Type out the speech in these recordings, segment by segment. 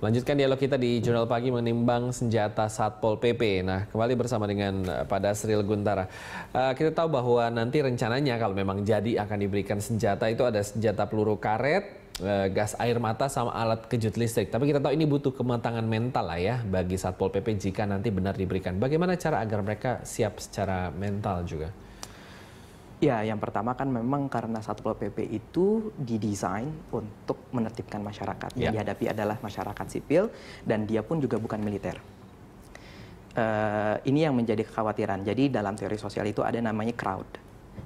Lanjutkan dialog kita di Jurnal Pagi menimbang senjata Satpol PP. Nah, kembali bersama dengan Pak Dasril Guntara. Kita tahu bahwa nanti rencananya kalau memang jadi akan diberikan senjata itu ada senjata peluru karet, gas air mata sama alat kejut listrik. Tapi kita tahu ini butuh kematangan mental lah ya bagi Satpol PP jika nanti benar diberikan. Bagaimana cara agar mereka siap secara mental juga? Ya, yang pertama kan memang karena Satpol PP itu didesain untuk menertibkan masyarakat. Yang dihadapi adalah masyarakat sipil dan dia pun juga bukan militer. Ini yang menjadi kekhawatiran. Jadi dalam teori sosial itu ada namanya crowd.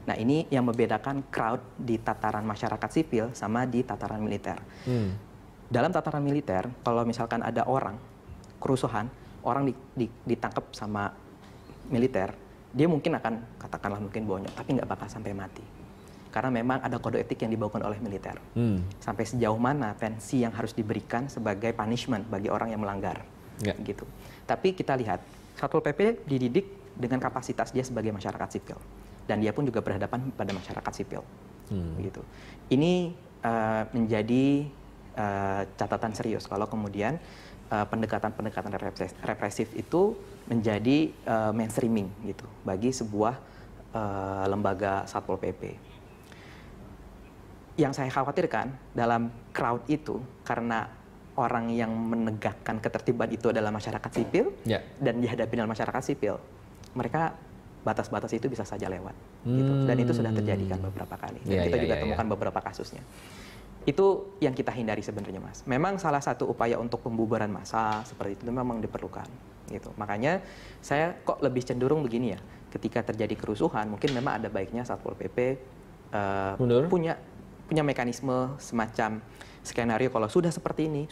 Nah, ini yang membedakan crowd di tataran masyarakat sipil sama di tataran militer. Dalam tataran militer, kalau misalkan ada orang kerusuhan, orang ditangkap sama militer, dia mungkin akan katakanlah mungkin bonyok, tapi nggak bakal sampai mati. Karena memang ada kode etik yang dibawakan oleh militer. Sampai sejauh mana tensi yang harus diberikan sebagai punishment bagi orang yang melanggar. Gitu. Tapi kita lihat, Satpol PP dididik dengan kapasitas dia sebagai masyarakat sipil. Dan dia pun juga berhadapan pada masyarakat sipil. Gitu. Ini menjadi catatan serius kalau kemudian pendekatan-pendekatan represif itu menjadi mainstreaming gitu bagi sebuah lembaga Satpol PP. Yang saya khawatirkan dalam crowd itu karena orang yang menegakkan ketertiban itu adalah masyarakat sipil dan dihadapi dengan masyarakat sipil, mereka batas-batas itu bisa saja lewat. Gitu. Dan itu sudah terjadi kan beberapa kali. Dan kita juga temukan beberapa kasusnya. Itu yang kita hindari sebenarnya, Mas. Memang salah satu upaya untuk pembubaran massa seperti itu memang diperlukan, gitu. Makanya saya kok lebih cenderung begini ya, ketika terjadi kerusuhan, mungkin memang ada baiknya Satpol PP punya mekanisme semacam skenario kalau sudah seperti ini,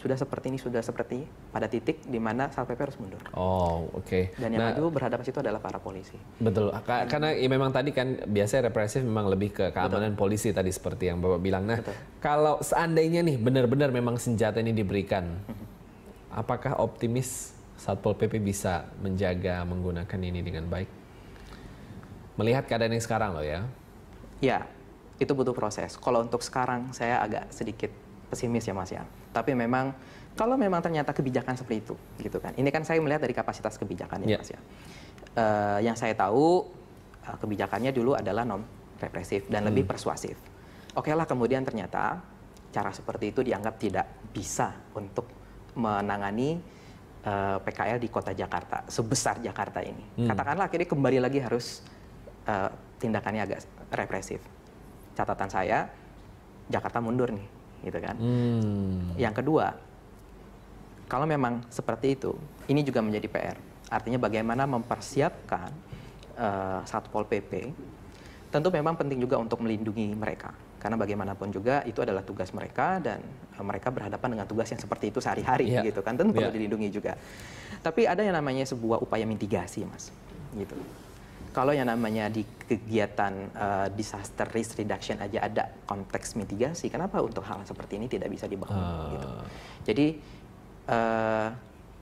pada titik di mana Satpol PP harus mundur. Oh, oke. Dan yang maju berhadapan situ adalah para polisi. Betul, karena ya memang tadi kan biasanya represif memang lebih ke keamanan polisi tadi seperti yang Bapak bilang. Nah, kalau seandainya nih benar-benar memang senjata ini diberikan, apakah optimis Satpol PP bisa menjaga menggunakan ini dengan baik? Melihat keadaan yang sekarang loh ya. Ya, itu butuh proses. Kalau untuk sekarang saya agak sedikit pesimis ya Mas ya. Tapi memang kalau memang ternyata kebijakan seperti itu, gitu kan. Ini kan saya melihat dari kapasitas kebijakan ya Mas ya. Yang saya tahu kebijakannya dulu adalah non represif dan lebih persuasif. Oke lah kemudian ternyata cara seperti itu dianggap tidak bisa untuk menangani PKL di kota Jakarta sebesar Jakarta ini. Katakanlah akhirnya kembali lagi harus tindakannya agak represif. Catatan saya Jakarta mundur nih. Gitu kan. Yang kedua, kalau memang seperti itu, ini juga menjadi PR. Artinya bagaimana mempersiapkan Satpol PP, tentu memang penting juga untuk melindungi mereka. Karena bagaimanapun juga itu adalah tugas mereka dan mereka berhadapan dengan tugas yang seperti itu sehari-hari, gitu kan. Tentu perlu dilindungi juga. Tapi ada yang namanya sebuah upaya mitigasi, Mas. Gitu. Kalau yang namanya di kegiatan disaster risk reduction aja ada konteks mitigasi, kenapa untuk hal seperti ini tidak bisa dibangun? Gitu. Jadi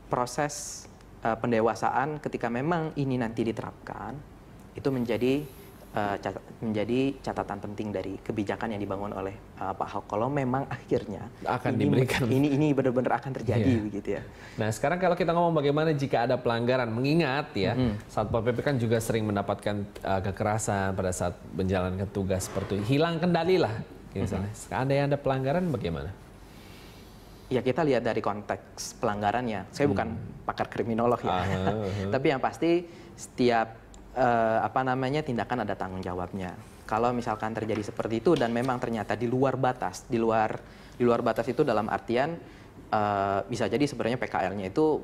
proses pendewasaan ketika memang ini nanti diterapkan, itu menjadi catatan penting dari kebijakan yang dibangun oleh Pak Ahok. Kalau memang akhirnya akan diberikan ini benar-benar akan terjadi begitu ya. Nah sekarang kalau kita ngomong bagaimana jika ada pelanggaran, mengingat ya Satpol PP kan juga sering mendapatkan kekerasan pada saat menjalankan tugas seperti itu. Hilang kendali lah misalnya. Ada pelanggaran bagaimana? Ya kita lihat dari konteks pelanggarannya. Saya bukan pakar kriminolog ya. Tapi yang pasti setiap tindakan ada tanggung jawabnya. Kalau misalkan terjadi seperti itu dan memang ternyata di luar batas, di luar batas itu dalam artian bisa jadi sebenarnya PKL-nya itu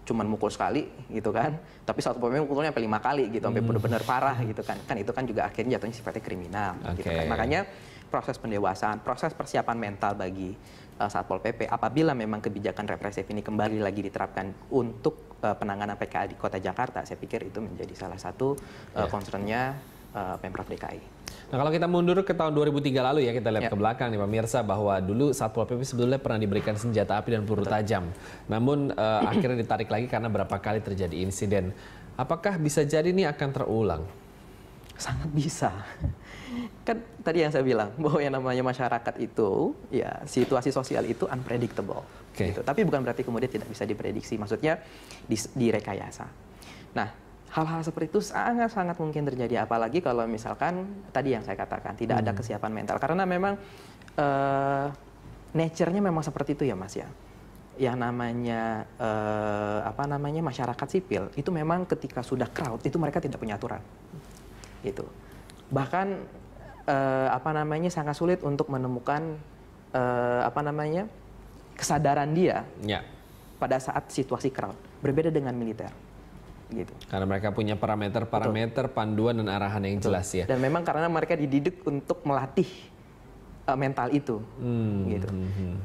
cuman mukul sekali gitu kan, tapi Satpol PP mukulnya sampai 5 kali gitu, sampai benar-benar parah gitu kan. Kan itu kan juga akhirnya jatuhnya sifatnya kriminal gitu kan. Makanya proses pendewasaan, proses persiapan mental bagi Satpol PP apabila memang kebijakan represif ini kembali lagi diterapkan untuk penanganan PKL di Kota Jakarta, saya pikir itu menjadi salah satu concernnya Pemprov DKI. Nah kalau kita mundur ke tahun 2003 lalu ya, kita lihat ke belakang nih pemirsa bahwa dulu Satpol PP sebetulnya pernah diberikan senjata api dan peluru tajam. Namun akhirnya ditarik lagi karena berapa kali terjadi insiden. Apakah bisa jadi ini akan terulang? Sangat bisa. Kan tadi yang saya bilang bahwa yang namanya masyarakat itu, ya situasi sosial itu unpredictable. Gitu. Tapi bukan berarti kemudian tidak bisa diprediksi. Maksudnya direkayasa. Nah, hal-hal seperti itu sangat-sangat mungkin terjadi. Apalagi kalau misalkan tadi yang saya katakan tidak ada kesiapan mental. Karena memang nature-nya memang seperti itu ya Mas ya. Yang namanya masyarakat sipil itu memang ketika sudah crowd itu mereka tidak punya aturan. Gitu. Bahkan sangat sulit untuk menemukan kesadaran dia pada saat situasi crowd. Berbeda dengan militer. Gitu. Karena mereka punya parameter, panduan dan arahan yang jelas ya. Dan memang karena mereka dididik untuk melatih mental itu. Gitu.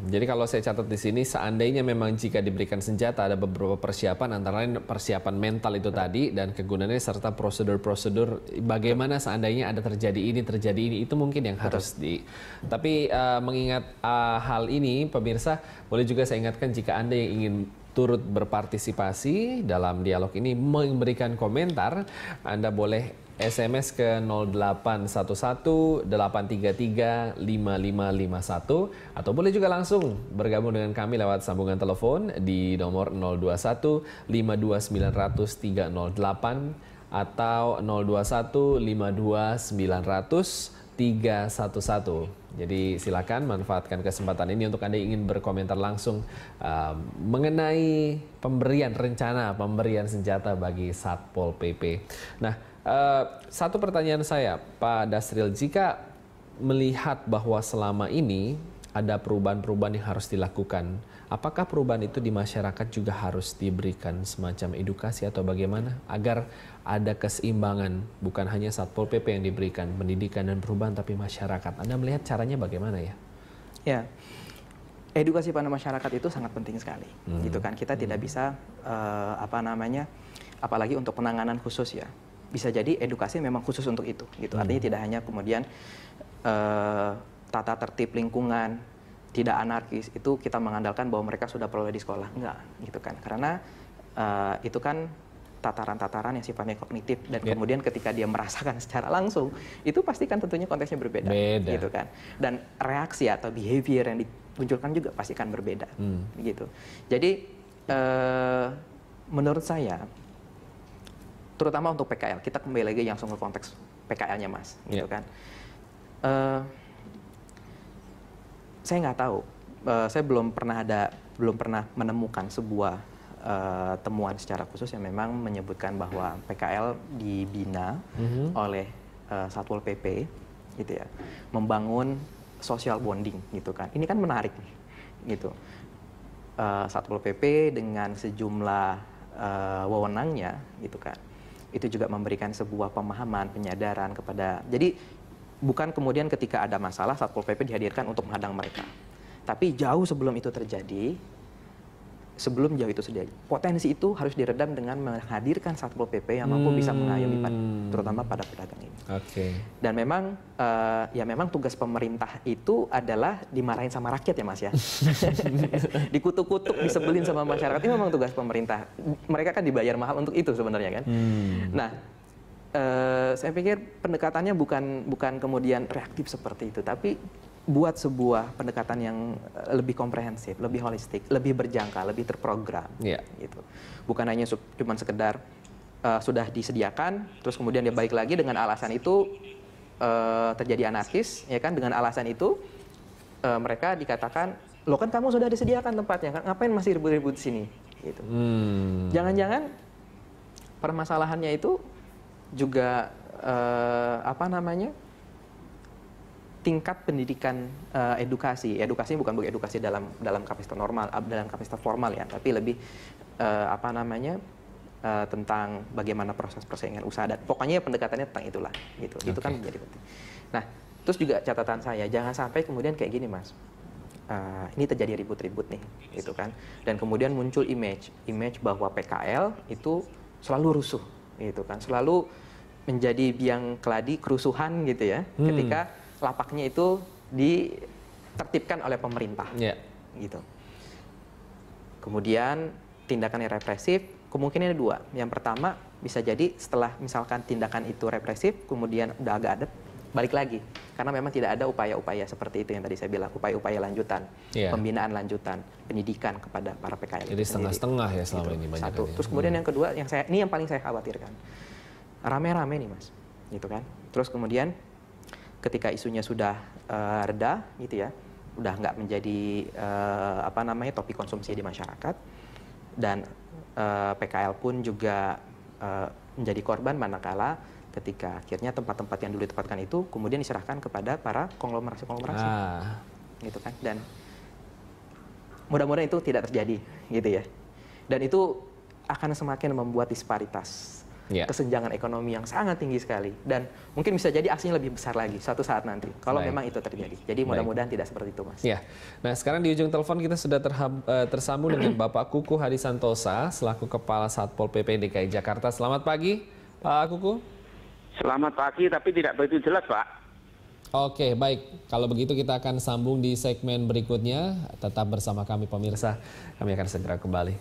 Jadi kalau saya catat di sini, seandainya memang jika diberikan senjata ada beberapa persiapan, antara lain persiapan mental itu tadi dan kegunaannya serta prosedur-prosedur bagaimana seandainya ada terjadi ini, itu mungkin yang harus Tapi mengingat hal ini, pemirsa, boleh juga saya ingatkan jika Anda yang ingin turut berpartisipasi dalam dialog ini, memberikan komentar, Anda boleh SMS ke 0811-833-5551 atau boleh juga langsung bergabung dengan kami lewat sambungan telepon di nomor 021-52900-308 atau 021-52900-311. Jadi silakan manfaatkan kesempatan ini untuk Anda ingin berkomentar langsung mengenai rencana pemberian senjata bagi Satpol PP. Nah, satu pertanyaan saya, Pak Dasril, jika melihat bahwa selama ini ada perubahan-perubahan yang harus dilakukan, apakah perubahan itu di masyarakat juga harus diberikan semacam edukasi atau bagaimana agar ada keseimbangan, bukan hanya Satpol PP yang diberikan pendidikan dan perubahan, tapi masyarakat. Anda melihat caranya bagaimana ya? Ya, edukasi pada masyarakat itu sangat penting sekali, gitu kan? Kita tidak bisa apalagi untuk penanganan khusus ya. Bisa jadi edukasi memang khusus untuk itu, gitu. Artinya tidak hanya kemudian tata tertib lingkungan, tidak anarkis, itu kita mengandalkan bahwa mereka sudah peroleh di sekolah. Enggak, gitu kan. Karena itu kan tataran-tataran yang sifatnya kognitif dan kemudian ketika dia merasakan secara langsung, itu pasti kan tentunya konteksnya berbeda. Gitu kan. Dan reaksi atau behavior yang dimunculkan juga pasti kan berbeda. Gitu. Jadi menurut saya, terutama untuk PKL, kita kembali lagi langsung ke konteks PKL-nya Mas, gitu kan. Saya nggak tahu, saya belum pernah menemukan sebuah temuan secara khusus yang memang menyebutkan bahwa PKL dibina oleh Satpol PP, gitu ya, membangun social bonding, gitu kan. Ini kan menarik, gitu. Satpol PP dengan sejumlah wewenangnya, gitu kan, itu juga memberikan sebuah pemahaman, penyadaran kepada. Jadi bukan kemudian ketika ada masalah Satpol PP dihadirkan untuk menghadang mereka, tapi jauh sebelum itu terjadi. Sebelum jauh itu terjadi, potensi itu harus diredam dengan menghadirkan Satpol PP yang mampu bisa mengayomi terutama pada pedagang ini. Dan memang memang tugas pemerintah itu adalah dimarahin sama rakyat ya Mas ya. Dikutuk-kutuk, disebelin sama masyarakat, itu memang tugas pemerintah. Mereka kan dibayar mahal untuk itu sebenarnya kan. Nah, saya pikir pendekatannya bukan kemudian reaktif seperti itu, tapi buat sebuah pendekatan yang lebih komprehensif, lebih holistik, lebih berjangka, lebih terprogram, gitu. Bukan hanya cuma sekedar sudah disediakan, terus kemudian dia balik lagi dengan alasan itu terjadi anarkis, ya kan? Dengan alasan itu mereka dikatakan, loh kan kamu sudah disediakan tempatnya, kan ngapain masih ribut-ribut di sini? Gitu. Jangan-jangan permasalahannya itu juga tingkat pendidikan edukasinya bukan edukasi dalam kapasitas normal, dalam kapasitas formal ya, tapi lebih tentang bagaimana proses persaingan usaha dan pokoknya pendekatannya tentang itulah, gitu. Itu kan menjadi penting. Nah, terus juga catatan saya, jangan sampai kemudian kayak gini Mas, ini terjadi ribut-ribut nih, gitu kan, dan kemudian muncul image bahwa PKL itu selalu rusuh, gitu kan, selalu menjadi biang keladi kerusuhan gitu ya, ketika lapaknya itu ditertibkan oleh pemerintah, gitu. Kemudian tindakan yang represif, kemungkinannya dua. Yang pertama bisa jadi setelah misalkan tindakan itu represif, kemudian udah agak adat, balik lagi, karena memang tidak ada upaya-upaya seperti itu yang tadi saya bilang, upaya-upaya lanjutan, pembinaan lanjutan, pendidikan kepada para PKL. Jadi setengah-setengah ya selama ini banyak. Satu. Terus kemudian yang kedua, ini yang paling saya khawatirkan, rame-rame nih Mas, gitu kan. Terus kemudian ketika isunya sudah reda, gitu ya, udah nggak menjadi topik konsumsi di masyarakat, dan PKL pun juga menjadi korban manakala ketika akhirnya tempat-tempat yang dulu ditempatkan itu kemudian diserahkan kepada para konglomerasi, gitu kan. Dan mudah-mudahan itu tidak terjadi, gitu ya. Dan itu akan semakin membuat disparitas, kesenjangan ekonomi yang sangat tinggi sekali. Dan mungkin bisa jadi aksinya lebih besar lagi suatu saat nanti, kalau memang itu terjadi. Jadi mudah-mudahan tidak seperti itu, Mas. Ya. Nah, sekarang di ujung telepon kita sudah tersambung dengan Bapak Kuku Hadi Santosa, selaku Kepala Satpol PP DKI Jakarta. Selamat pagi, Pak Kuku. Selamat pagi, tapi tidak begitu jelas, Pak. Oke, baik. Kalau begitu kita akan sambung di segmen berikutnya. Tetap bersama kami, pemirsa. Kami akan segera kembali.